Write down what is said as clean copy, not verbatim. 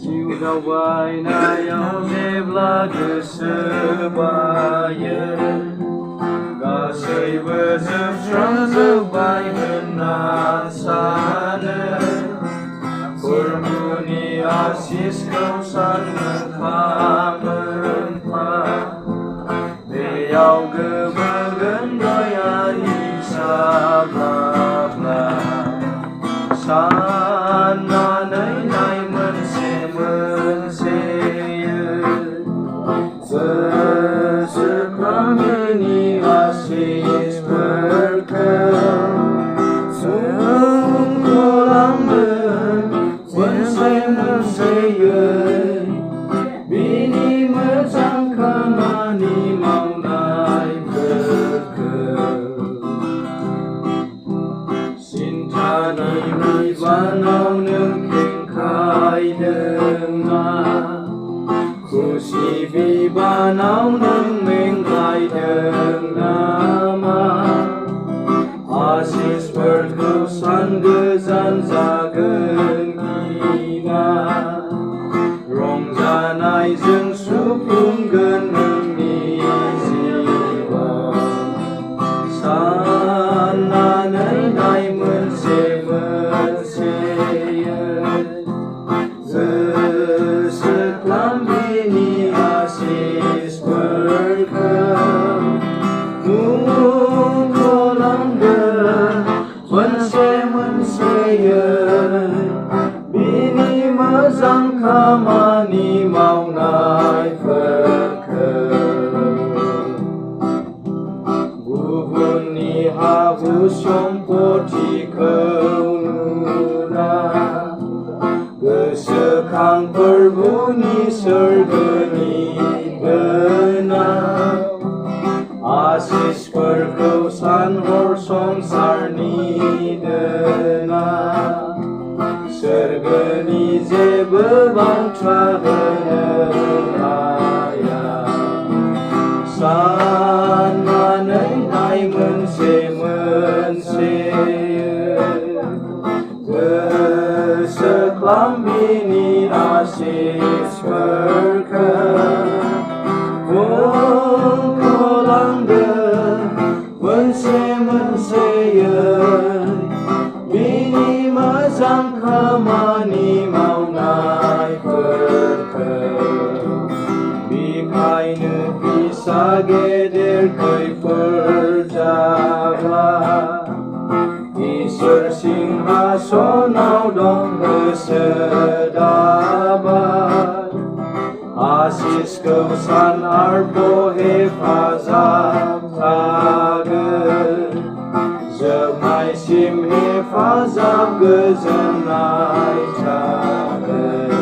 जिउ दावबायनायाव जेब्ला गोसो बायो गासैबो जोबस्रांजोब्बाय होनना सानो प्रभुनि आशिसखौ सान मोनफा मोनफा बेयाव गोमोगोन दयानि साब्लाब्ला साननानै नाय मोनसे मोनसेयै गोसोखांहोनि आशिसफोरखौ जोंखौलांगोन मोनसे मोनसेयै बिनि मोजां खामानि मावनायफोरखौ सिन्थानि बिबानाव नों खेंखायदोंना खुसि बिबानाव नों मेंगायदों नामा आशिसफोरखौ सान गोजान जागोन गिना रंजानायजों सुफुंगोन नोंनि जिउआव साननानै नाय मोनसे मोनसेयै गोसोखांबिनि आशिसफोरखौ मुंख'लांगोन मोनसे मोनसेयै बिनि मोजां खामानि मावनायफोरखौ गुबुननि हाबु सम्पथिखौ नुना गोसोखां प्रभुनि सोरगोनि गोनां आशिसफोरखौ सानहर संसारनि दोना सोरगोनि जेबो बाथ्रा होनो हाया साननानै नाय मोनसे मोनसेयै गोसोखांबिनि आशिसफोरखौ मुंख'लांगोन मोनसे मोनसेयै बिनि मोजां खामानि मावनायफोरखौ बेखायनो फिसा गेदेर खैफोद जाब्ला इसोर सिंहासनाव दं गोसो दाबाय आशिसखौ सान आरोबाव हेफाजाब थागोन जोबनायसिम हेफाजाब गोजोननाय थागोन